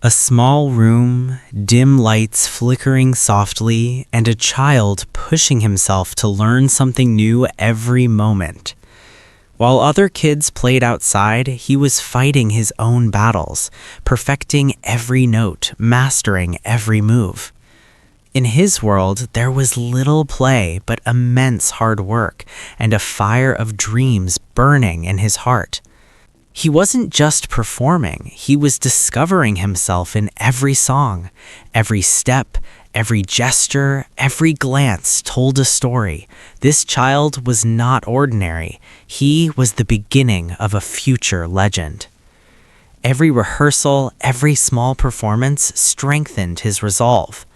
A small room, dim lights flickering softly, and a child pushing himself to learn something new every moment. While other kids played outside, he was fighting his own battles, perfecting every note, mastering every move. In his world, there was little play but immense hard work and a fire of dreams burning in his heart. He wasn't just performing, he was discovering himself in every song. Every step, every gesture, every glance told a story. This child was not ordinary. He was the beginning of a future legend. Every rehearsal, every small performance strengthened his resolve.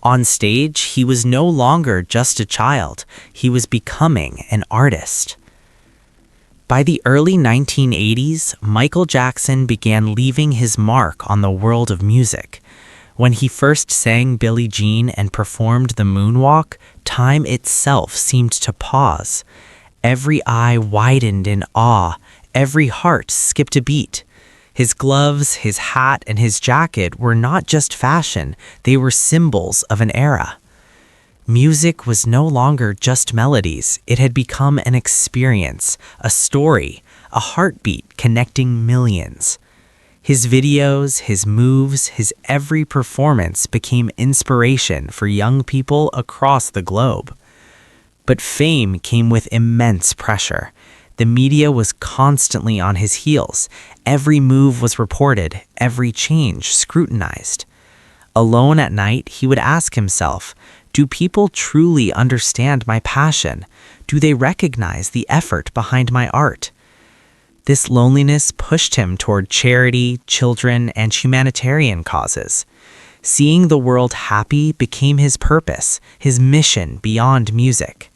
On stage, he was no longer just a child. He was becoming an artist. By the early 1980s, Michael Jackson began leaving his mark on the world of music. When he first sang Billie Jean and performed the Moonwalk, time itself seemed to pause. Every eye widened in awe, every heart skipped a beat. His gloves, his hat, and his jacket were not just fashion, they were symbols of an era. Music was no longer just melodies, it had become an experience, a story, a heartbeat connecting millions. His videos, his moves, his every performance became inspiration for young people across the globe. But fame came with immense pressure. The media was constantly on his heels. Every move was reported, every change scrutinized. Alone at night, he would ask himself, do people truly understand my passion? Do they recognize the effort behind my art? This loneliness pushed him toward charity, children, and humanitarian causes. Seeing the world happy became his purpose, his mission beyond music.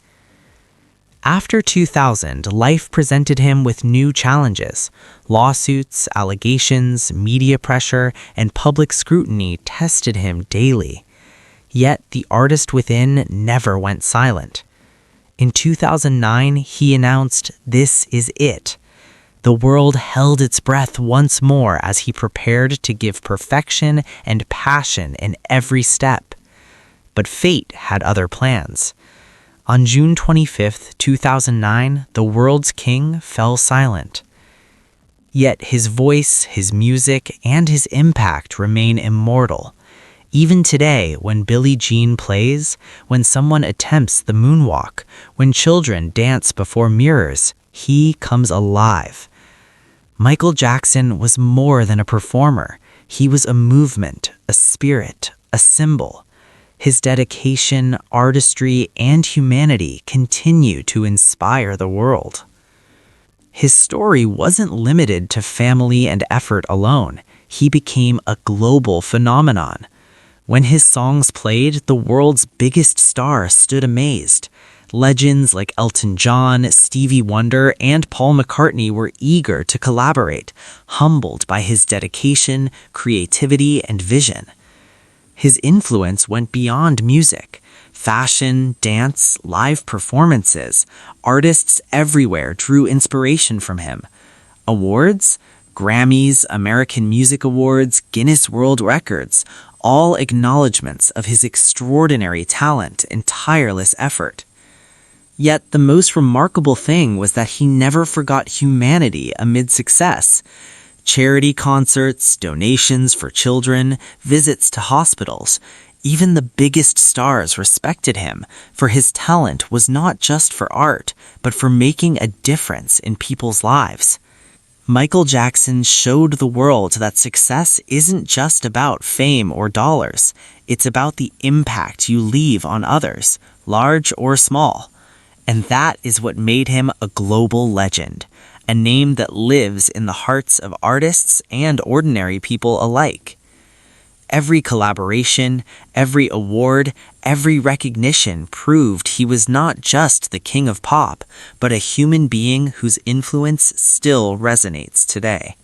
After 2000, life presented him with new challenges. Lawsuits, allegations, media pressure, and public scrutiny tested him daily. Yet the artist within never went silent. In 2009, he announced, "This is it." The world held its breath once more as he prepared to give perfection and passion in every step. But fate had other plans. On June 25, 2009, the world's king fell silent. Yet his voice, his music, and his impact remain immortal. Even today, when Billie Jean plays, when someone attempts the moonwalk, when children dance before mirrors, he comes alive. Michael Jackson was more than a performer. He was a movement, a spirit, a symbol. His dedication, artistry, and humanity continue to inspire the world. His story wasn't limited to family and effort alone. He became a global phenomenon. When his songs played, the world's biggest star stood amazed. Legends like Elton John, Stevie Wonder, and Paul McCartney were eager to collaborate, humbled by his dedication, creativity, and vision. His influence went beyond music. Fashion, dance, live performances, artists everywhere drew inspiration from him. Awards? Grammys, American Music Awards, Guinness World Records, all acknowledgments of his extraordinary talent and tireless effort. Yet the most remarkable thing was that he never forgot humanity amid success. Charity concerts, donations for children, visits to hospitals. Even the biggest stars respected him, for his talent was not just for art, but for making a difference in people's lives. Michael Jackson showed the world that success isn't just about fame or dollars. It's about the impact you leave on others, large or small. And that is what made him a global legend, a name that lives in the hearts of artists and ordinary people alike. Every collaboration, every award, every recognition proved he was not just the king of pop, but a human being whose influence still resonates today.